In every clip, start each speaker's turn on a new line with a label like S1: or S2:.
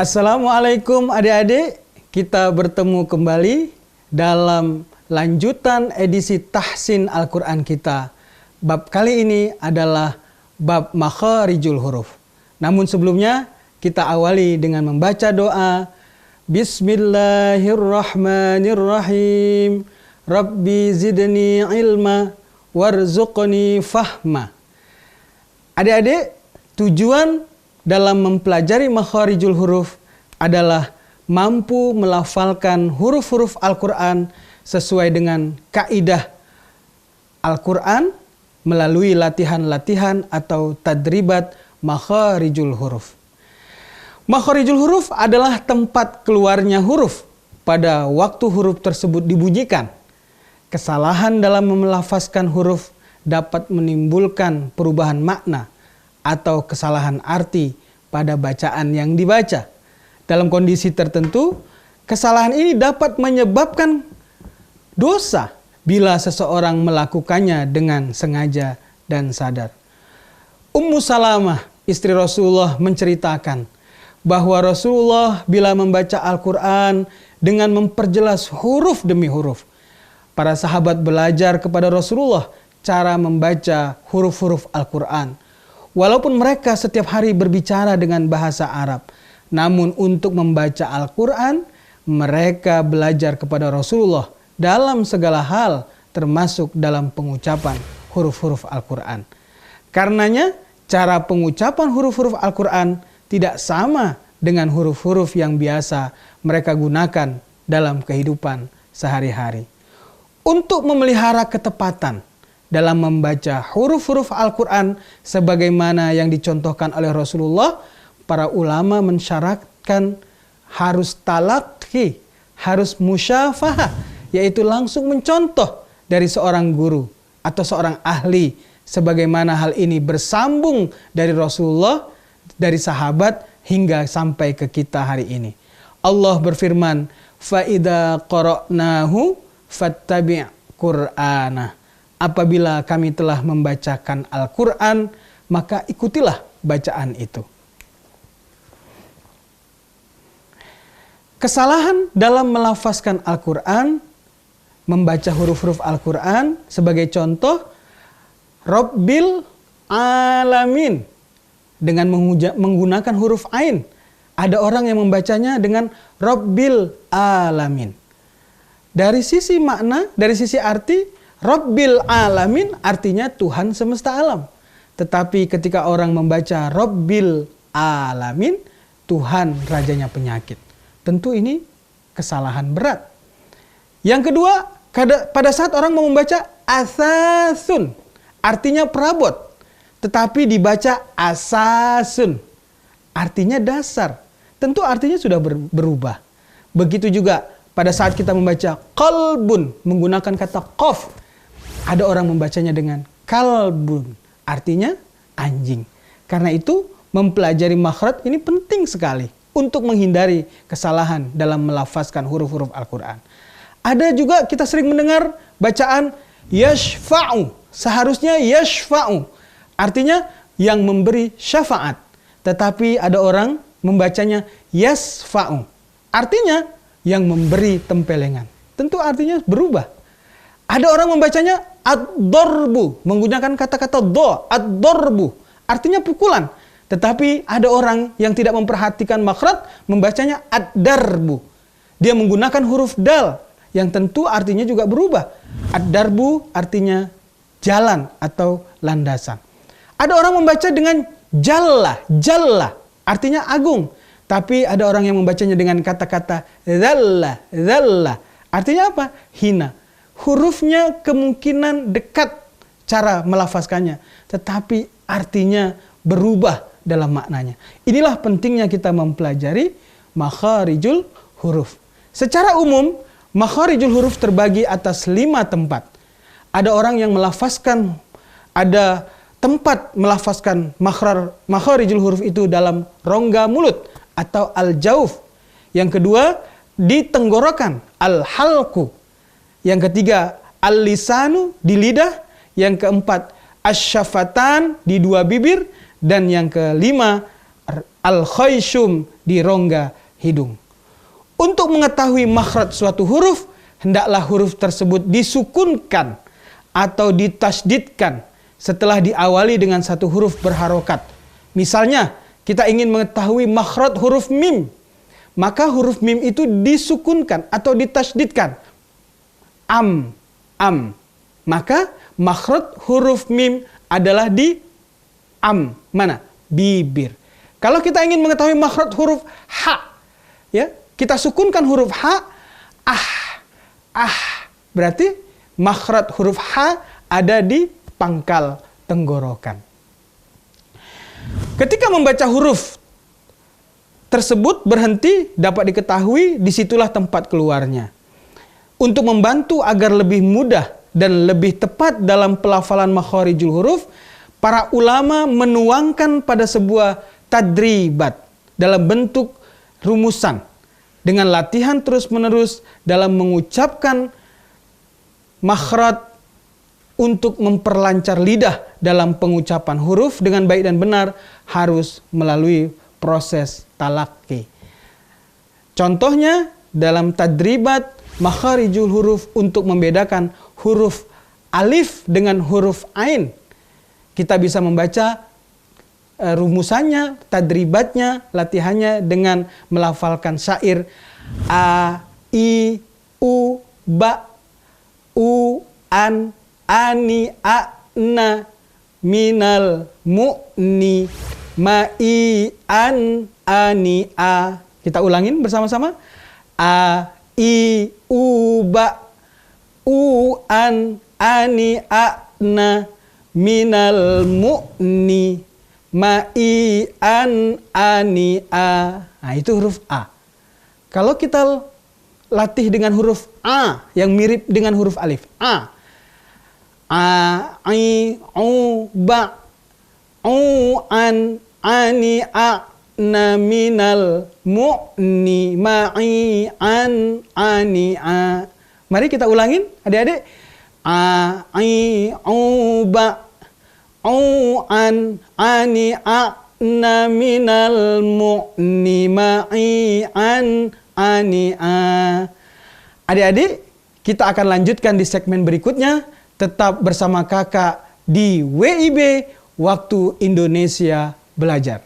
S1: Assalamualaikum adik-adik, kita bertemu kembali dalam lanjutan edisi tahsin Al-Quran kita. Bab kali ini adalah bab makharijul huruf. Namun sebelumnya kita awali dengan membaca doa. Bismillahirrahmanirrahim. Rabbi zidni ilma warzuqni fahma. Adik-adik, tujuan dalam mempelajari makharijul huruf adalah mampu melafalkan huruf-huruf Al-Quran sesuai dengan kaidah Al-Quran melalui latihan-latihan atau tadribat makharijul huruf. Makharijul huruf adalah tempat keluarnya huruf pada waktu huruf tersebut dibunyikan. Kesalahan dalam melafazkan huruf dapat menimbulkan perubahan makna atau kesalahan arti pada bacaan yang dibaca. Dalam kondisi tertentu, kesalahan ini dapat menyebabkan dosa bila seseorang melakukannya dengan sengaja dan sadar. Ummu Salamah, istri Rasulullah, menceritakan bahwa Rasulullah bila membaca Al-Quran dengan memperjelas huruf demi huruf. Para sahabat belajar kepada Rasulullah cara membaca huruf-huruf Al-Quran. Walaupun mereka setiap hari berbicara dengan bahasa Arab, namun untuk membaca Al-Quran, mereka belajar kepada Rasulullah dalam segala hal, termasuk dalam pengucapan huruf-huruf Al-Quran. Karenanya, cara pengucapan huruf-huruf Al-Quran tidak sama dengan huruf-huruf yang biasa mereka gunakan dalam kehidupan sehari-hari. Untuk memelihara ketepatan dalam membaca huruf-huruf Al-Quran sebagaimana yang dicontohkan oleh Rasulullah, para ulama mensyaratkan harus talaqi, harus musyafahah, yaitu langsung mencontoh dari seorang guru atau seorang ahli, sebagaimana hal ini bersambung dari Rasulullah, dari sahabat hingga sampai ke kita hari ini. Allah berfirman, "Fa-idza qara'nahu fattabi' Qur'anah." Apabila kami telah membacakan Al-Quran, maka ikutilah bacaan itu. Kesalahan dalam melafazkan Al-Quran, membaca huruf-huruf Al-Quran, sebagai contoh, Rabbil Alamin, dengan menggunakan huruf Ain. Ada orang yang membacanya dengan Rabbil Alamin. Dari sisi makna, dari sisi arti, Rabbil Alamin artinya Tuhan semesta alam. Tetapi ketika orang membaca Rabbil Alamin, Tuhan rajanya penyakit. Tentu ini kesalahan berat. Yang kedua, pada saat orang mau membaca asasun, artinya perabot. Tetapi dibaca asasun, artinya dasar. Tentu artinya sudah berubah. Begitu juga pada saat kita membaca qalbun, menggunakan kata qaf. Ada orang membacanya dengan kalbun, artinya anjing. Karena itu mempelajari makhraj ini penting sekali untuk menghindari kesalahan dalam melafazkan huruf-huruf Al-Quran. Ada juga kita sering mendengar bacaan yashfa'u. Seharusnya yashfa'u, artinya yang memberi syafaat. Tetapi ada orang membacanya yasfa'u, artinya yang memberi tempelengan. Tentu artinya berubah. Ada orang membacanya ad-darbu, menggunakan kata-kata do, ad-darbu, artinya pukulan. Tetapi ada orang yang tidak memperhatikan makhraj, membacanya ad-darbu. Dia menggunakan huruf dal, yang tentu artinya juga berubah. Ad-darbu artinya jalan atau landasan. Ada orang membaca dengan jalla, jalla, artinya agung. Tapi ada orang yang membacanya dengan kata-kata zalla, zalla, artinya apa? Hina. Hurufnya kemungkinan dekat cara melafazkannya, tetapi artinya berubah dalam maknanya. Inilah pentingnya kita mempelajari makharijul huruf. Secara umum, makharijul huruf terbagi atas 5 tempat. Ada orang yang melafazkan, ada tempat melafazkan makharijul huruf itu dalam rongga mulut atau al-jauf. Yang kedua, di tenggorokan, al-halqu. Yang ketiga, al-lisanu, di lidah. Yang keempat, asy-syafatan, di 2 bibir. Dan yang kelima, al-khayshum, di rongga hidung. Untuk mengetahui makhraj suatu huruf, hendaklah huruf tersebut disukunkan atau ditasydidkan setelah diawali dengan satu huruf berharokat. Misalnya, kita ingin mengetahui makhraj huruf mim, maka huruf mim itu disukunkan atau ditasydidkan. Am. Maka makhraj huruf mim adalah di am. Mana? Bibir. Kalau kita ingin mengetahui makhraj huruf ha, ya, kita sukunkan huruf ha, berarti makhraj huruf ha ada di pangkal tenggorokan. Ketika membaca huruf tersebut berhenti, dapat diketahui disitulah tempat keluarnya. Untuk membantu agar lebih mudah dan lebih tepat dalam pelafalan makharijul huruf, para ulama menuangkan pada sebuah tadribat dalam bentuk rumusan dengan latihan terus-menerus dalam mengucapkan makhraj untuk memperlancar lidah dalam pengucapan huruf dengan baik dan benar harus melalui proses talaqi. Contohnya dalam tadribat makharijul huruf untuk membedakan huruf alif dengan huruf ain. Kita bisa membaca rumusannya, tadribatnya, latihannya dengan melafalkan syair a, i, u, ba, u, an, ani, a, na, minal, mu'ni, ma'i, an, ani, a. Kita ulangin bersama-sama. A, i, u, ba, u, an, ani, a, na, minal, mu'ni, ma'i, an, ani, a. Nah, itu huruf A. Kalau kita latih dengan huruf A yang mirip dengan huruf alif. A, i, u, ba, u, an, ani, a, na, minal, mu'ni, ma'i, an, ani, a. Mari kita ulangin adik-adik. A, i, u, ba, u, an, ani, a, na, minal, mu'ni, ma'i, an, ani, a. Adik-adik, kita akan lanjutkan di segmen berikutnya. Tetap bersama kakak di WIB Waktu Indonesia Belajar.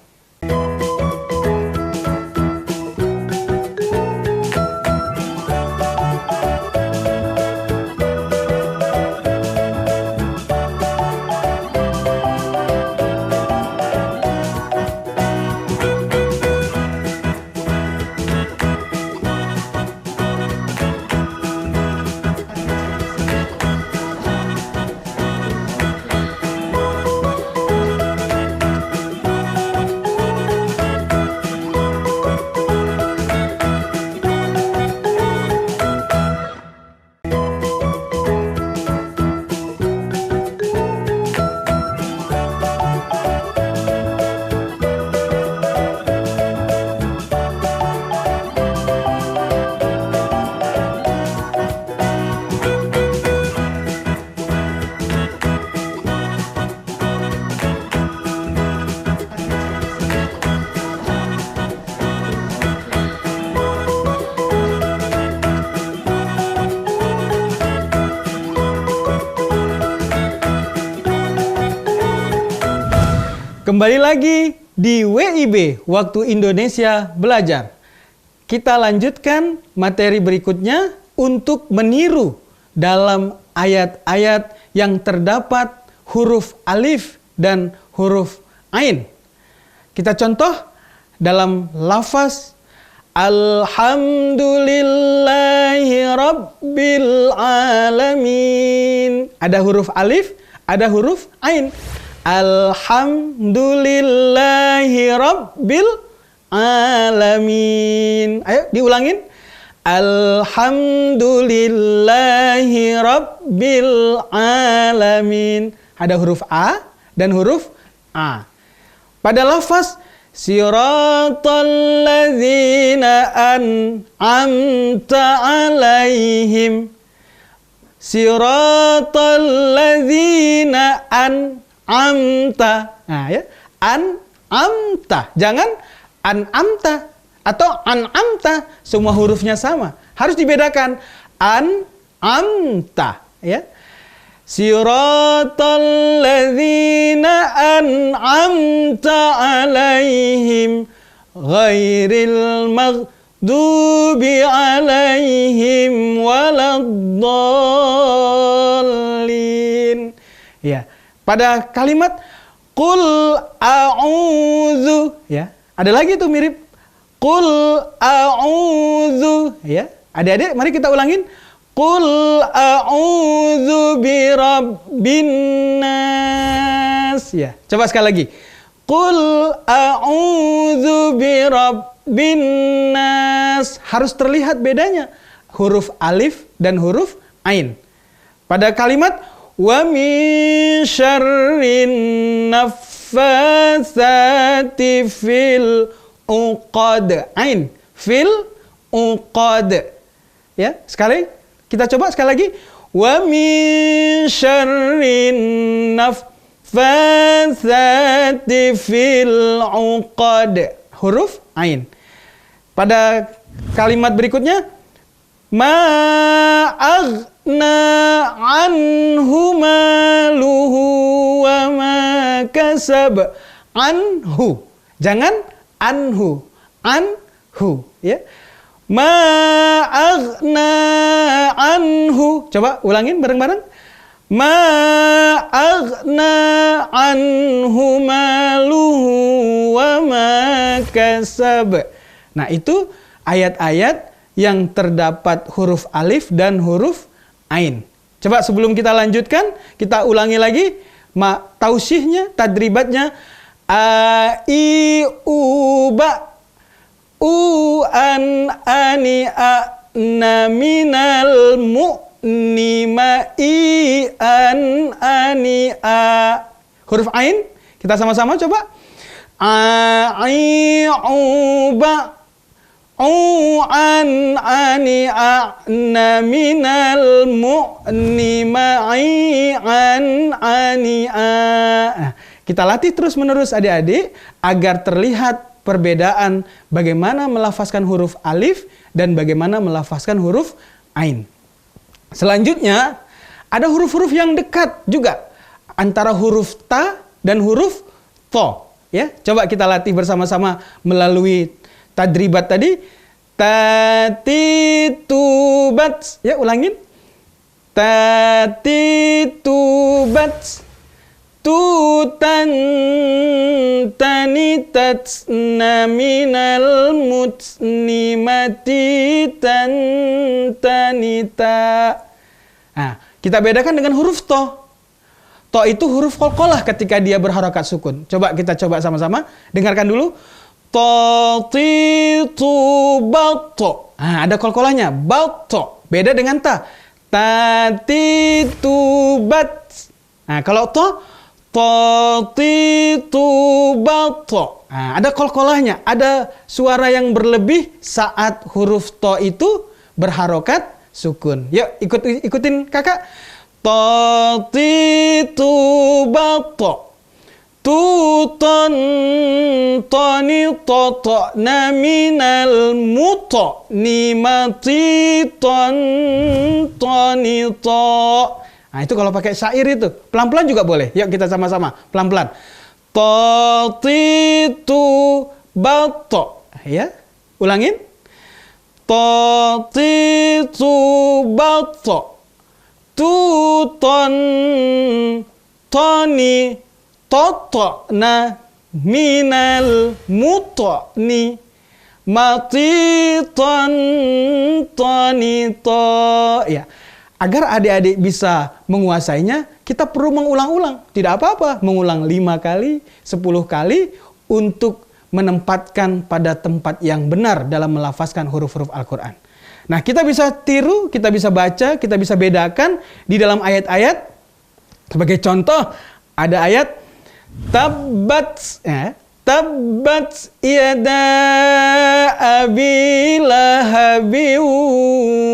S1: Kembali lagi di WIB Waktu Indonesia Belajar. Kita lanjutkan materi berikutnya untuk meniru dalam ayat-ayat yang terdapat huruf alif dan huruf ain. Kita contoh dalam lafaz Alhamdulillahi Rabbil Alamin. Ada huruf alif, ada huruf ain. Alhamdulillahi Rabbil Alamin. Ayo diulangin. Alhamdulillahi Rabbil Alamin. Ada huruf A dan huruf A. Pada lafaz Siratal ladzina an'amta alaihim. Siratal ladzina an'amta. Nah ya, an'amta. Jangan an'amta atau an'amta, semua hurufnya sama. Harus dibedakan. An'amta, ya. Siratal ladzina an'amta alaihim ghairil maghdubi alaihim waladdallin. Ya, pada kalimat qul a'udzu, ya. Ada lagi tuh mirip qul a'udzu, ya. Adik-adik mari kita ulangin. Qul a'udzu birabbin nas. Ya, coba sekali lagi. Qul a'udzu birabbin nas. Harus terlihat bedanya huruf alif dan huruf ain. Pada kalimat wa min syarrin naffatsati fil uqad. Ain fil uqad. Ya, sekali kita coba sekali lagi. Wa min syarrin naffatsati fil uqad. Huruf ain. Pada kalimat berikutnya ma aghna anhu maluhu wa ma kasab. Anhu. Jangan anhu. Anhu, ya. Ma aghna anhu. Coba ulangin bareng-bareng. Ma aghna anhu maluhu wa ma kasab. Nah, itu ayat-ayat yang terdapat huruf alif dan huruf ain. Coba sebelum kita lanjutkan, kita ulangi lagi tausihnya, tadribatnya. A i u ba. U an ani a na minal mu'ni ma i an ani a. Huruf ain kita sama-sama coba. A i u ba. U an ani a na minal mu'ni ma i an ani a. Kita latih terus-menerus adik-adik agar terlihat perbedaan bagaimana melafazkan huruf alif dan bagaimana melafazkan huruf ain. Selanjutnya, ada huruf-huruf yang dekat juga antara huruf ta dan huruf to. Ya, coba kita latih bersama-sama melalui tadribat tadi. Tatitubat. Ya, ulangin. Tatitubat. Tutan tanitat naminal mutnimati tan tanita. Nah, kita bedakan dengan huruf to. To itu huruf qalqalah ketika dia berharakat sukun. Coba kita sama-sama. Dengarkan dulu. To ti tu bato. Nah, ada qalqalahnya. Bato. Beda dengan ta. Ta ti tu bat. Nah, kalau to Tatitu bato. Nah, ada qalqalahnya, ada suara yang berlebih saat huruf to itu berharokat sukun. Yuk ikutin kakak. Tatitu bato. Tuton tani toto naminal muto nimati ton tani to. Nah, itu kalau pakai syair itu. Pelan-pelan juga boleh. Yuk kita sama-sama. Pelan-pelan. Tatitu bato. Ya. Ulangin. Tatitu bato. Tuton tani toto na minal muto ni mati ton tani to. Ya. Agar adik-adik bisa menguasainya, kita perlu mengulang-ulang. Tidak apa-apa, mengulang 5 kali, 10 kali untuk menempatkan pada tempat yang benar dalam melafazkan huruf-huruf Al-Quran. Nah, kita bisa tiru, kita bisa baca, kita bisa bedakan di dalam ayat-ayat. Sebagai contoh, ada ayat Tabbat, ya, Tabbat yada abi lahabi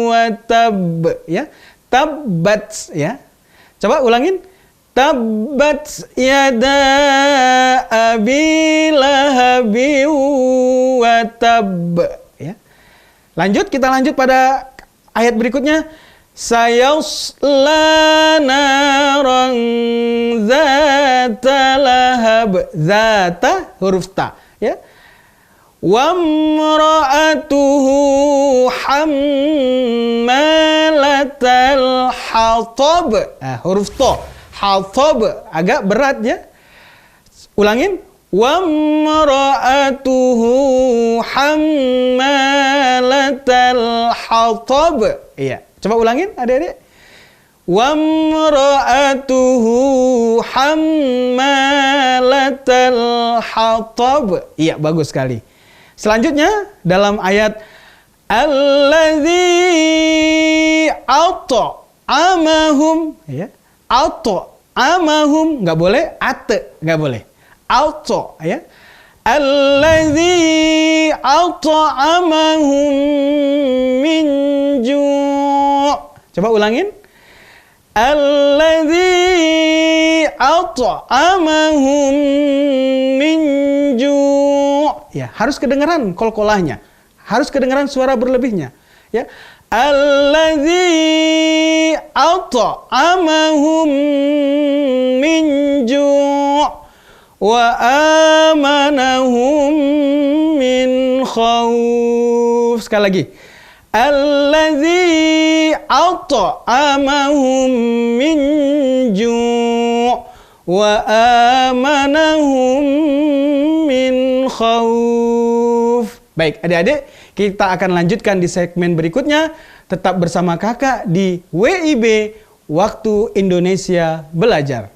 S1: wa tab, ya. Tabbat, ya. Coba ulangin. Tabbat yada abi lahabi wa tab. Ya. Kita lanjut pada ayat berikutnya. Sayasla naran zata lahab. Zata huruf ta, ya. Wa imra'atuhu hammalatal hatab. Huruf to. Hatab agak berat, ya. Ulangin. Wa imra'atuhu hammalatal hatab. Iya. Coba ulangin adik-adik. Wa imra'atuhu hammalatal hatab. Iya, bagus sekali. Selanjutnya dalam ayat allazi at'amahum, ya. At'amahum enggak boleh, enggak boleh. Ya. Allazi at'amahum min ju'. Coba ulangin. Allazi at'amahum min ju'. Ya, harus kedengaran qalqalahnya. Harus kedengaran suara berlebihnya, ya. Allazi at'amahum min ju' wa amanahum min khauf. Sekali lagi. Allazi at'amahum min ju' wa amanahum min khauf. Baik, adik-adik, kita akan lanjutkan di segmen berikutnya. Tetap bersama kakak di WIB Waktu Indonesia Belajar.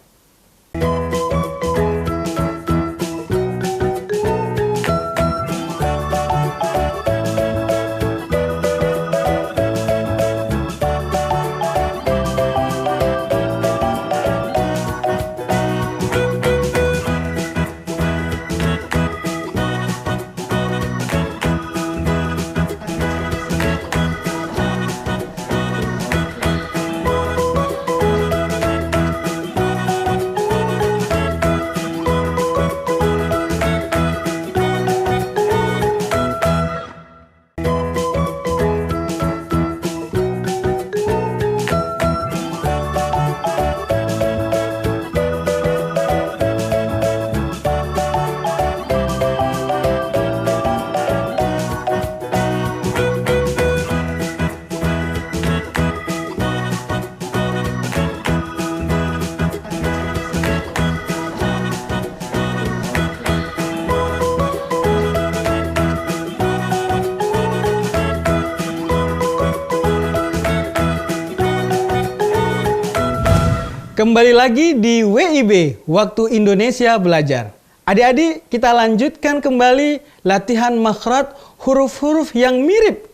S1: Kembali lagi di WIB, Waktu Indonesia Belajar. Adik-adik, kita lanjutkan kembali latihan makhraj huruf-huruf yang mirip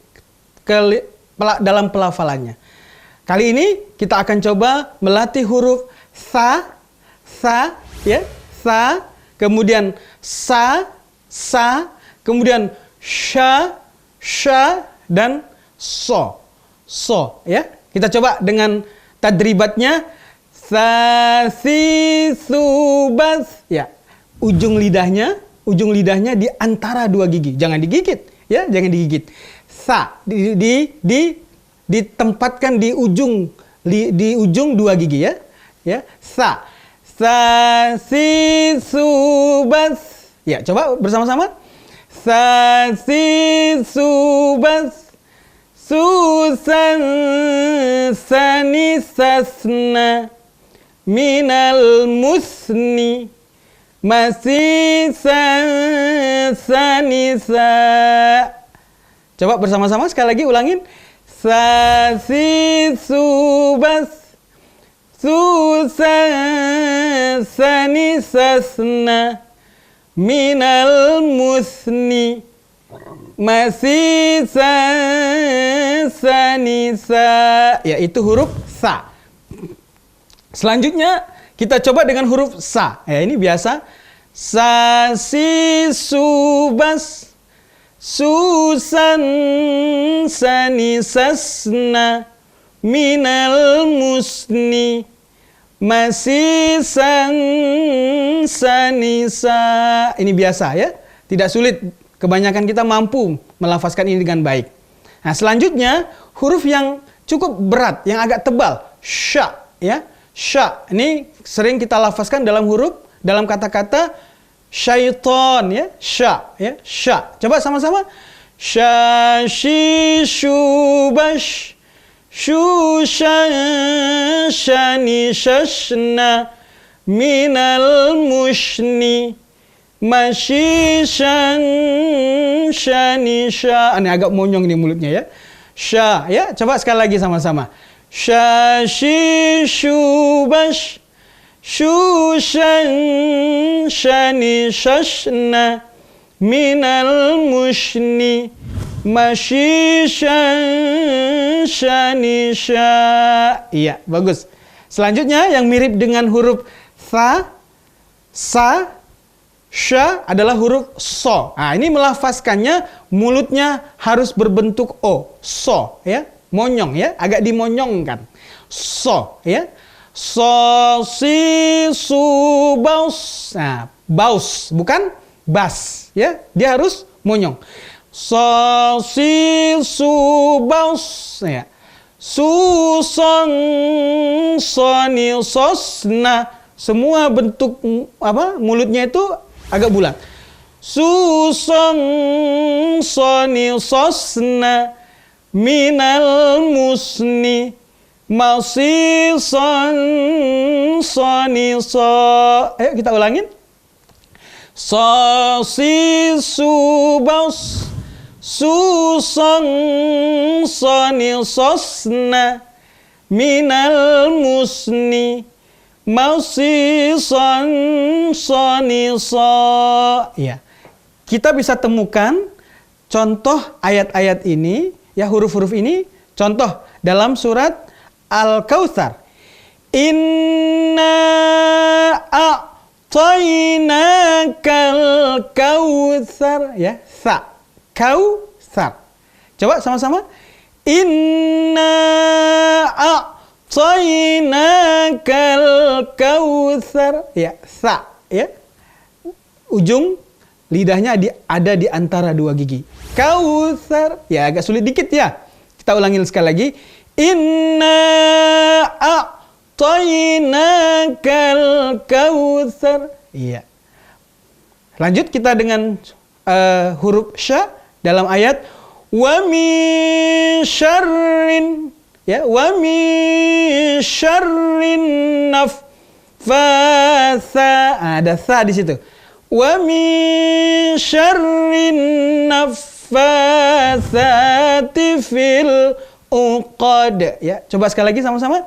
S1: dalam pelafalannya. Kali ini kita akan coba melatih huruf sa, ya, sa, kemudian sa, kemudian sha, dan so, ya. Kita coba dengan tadribatnya. Sasi subas, ya. Ujung lidahnya di antara dua gigi, jangan digigit, ya, jangan digigit. Sa ditempatkan di ujung dua gigi, ya. Ya, sa. Sasi subas. Ya, coba bersama-sama. Sasi subas. Susan sani sasna minal musni masih sanisa. Coba bersama-sama sekali lagi ulangin. Sasi subas susan sanisasna minal musni masih sanisa. Ya, itu huruf sa. Selanjutnya kita coba dengan huruf sa. Ya, ini biasa. Sasi subas susan sanisasna minal musni Masisan sanisa. Ini biasa ya. Tidak sulit. Kebanyakan kita mampu melafazkan ini dengan baik. Nah, selanjutnya huruf yang cukup berat, yang agak tebal. Sya, ya. Sya. Ini sering kita lafazkan dalam kata-kata syaiton, ya. Sya, ya. Sya. Coba sama-sama. Sya, shi, shu, bash. Shu, shan, shani, shashna. Minal mushni. Mashishan, shanisha. Ini agak monyong nih mulutnya ya. Sya, ya. Coba sekali lagi sama-sama. Sya, shi, shu, bash. Shu, shan, shani, shashna. Minal mushni. Mashishan, shanisha. Iya, bagus. Selanjutnya yang mirip dengan huruf tha, sa, sya adalah huruf so. Nah, ini melafazkannya mulutnya harus berbentuk o. So, ya. Monyong, ya. Agak dimonyongkan. So, ya. So, si, su, baus. Nah, baus, bukan bas, ya. Dia harus monyong. So, si, su, baus. Ya. Su, son, soni, sosna. Semua bentuk mulutnya itu agak bulat. Susong soni sosna minal musni masison soni so. Ayo kita ulangin. So si su baus susong soni sosna minal musni Mausisan sonisa. Ya. Kita bisa temukan contoh ayat-ayat ini, ya, huruf-huruf ini, contoh dalam surat Al-Kautsar. Inna a'tainakal kautsar, ya, sa. Kautsar. Coba sama-sama. Inna a'tainakal kautsar, ya, sa, ya. Ujung lidahnya ada di antara dua gigi. Kautsar, ya, agak sulit dikit ya. Kita ulangin sekali lagi. Inna a'tainakal kautsar. Iya. Lanjut kita dengan huruf sya dalam ayat wa min syarrin. Ya, wa min syarrin naffatsa. Ada tha di situ. Wa min syarrin naffatsati fil uqad. Ya, coba sekali lagi sama-sama.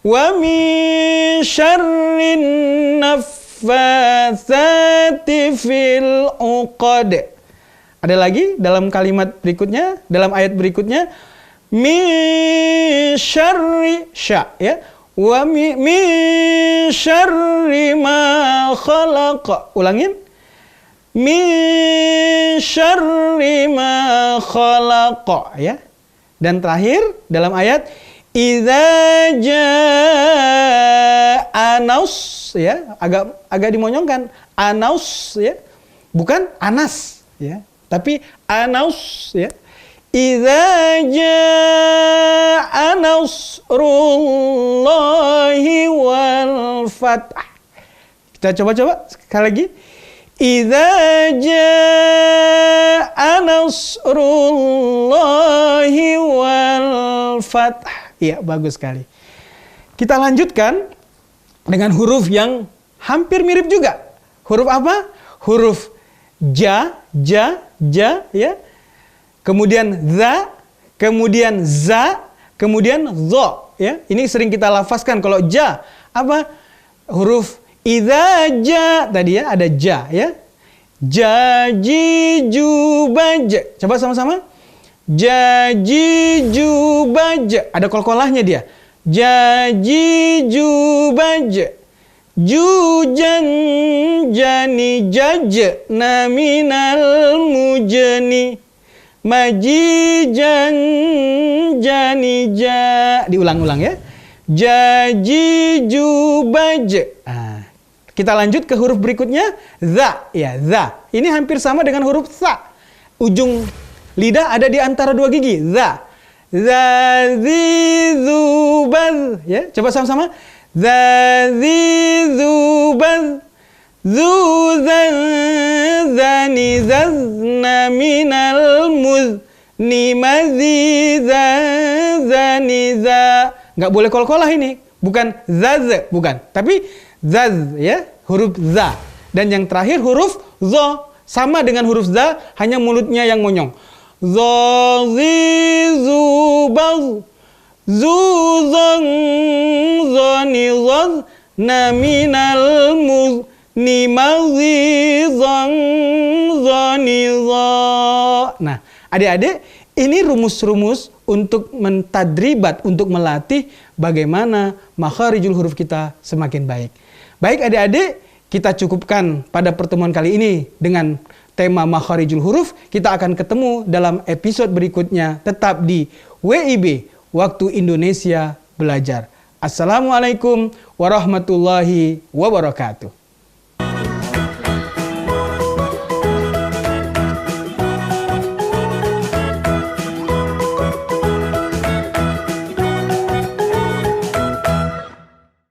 S1: Wa min syarrin naffatsati fil uqad. Ada lagi dalam kalimat berikutnya, dalam ayat berikutnya. Min syarri sya, ya. Wa min syarri ma khalaq. Ulangin. Min syarri ma khalaq, ya. Dan terakhir dalam ayat idza jaa naus, ya. Agak dimonyongkan. Anaus, ya. Bukan anas, ya. Tapi anaus, ya. Idza jaa nasrullahi wal fath. Kita coba sekali lagi. Idza jaa nasrullahi wal fath. Iya, bagus sekali. Kita lanjutkan dengan huruf yang hampir mirip juga. Huruf apa? Huruf ja, ya. Kemudian za, kemudian za, kemudian zo, ya. Ini sering kita lafazkan. Kalau ja, apa? Huruf idza ja tadi, ya, ada ja, ya. Jaji jubaj. Coba sama-sama. Jaji jubaj. Ada kol-kolahnya dia. Jaji jubaj. Jujan jani jaj naminal mujani. Majijan janija. Diulang-ulang, ya. jajijubaj. Kita lanjut ke huruf berikutnya, za. Ya, za. Ini hampir sama dengan huruf sa. Ujung lidah ada di antara dua gigi, za. Zazizubaz. Ya, coba sama-sama. Zazizubaz. Zuzan zani zazna minal muz nimaziza zaniza. Nggak boleh kol-kolah ini. Bukan zaz, bukan. Tapi zaz, ya, huruf za. Dan yang terakhir huruf zo. Sama dengan huruf za, hanya mulutnya yang monyong. Zazizubaz. Zuzan zani zazna minal muz nimazizan zaniza. Nah, adik-adik, ini rumus-rumus untuk mentadribat, untuk melatih bagaimana makharijul huruf kita semakin baik. Baik adik-adik, kita cukupkan pada pertemuan kali ini dengan tema makharijul huruf. Kita akan ketemu dalam episode berikutnya, tetap di WIB, Waktu Indonesia Belajar. Assalamualaikum warahmatullahi wabarakatuh.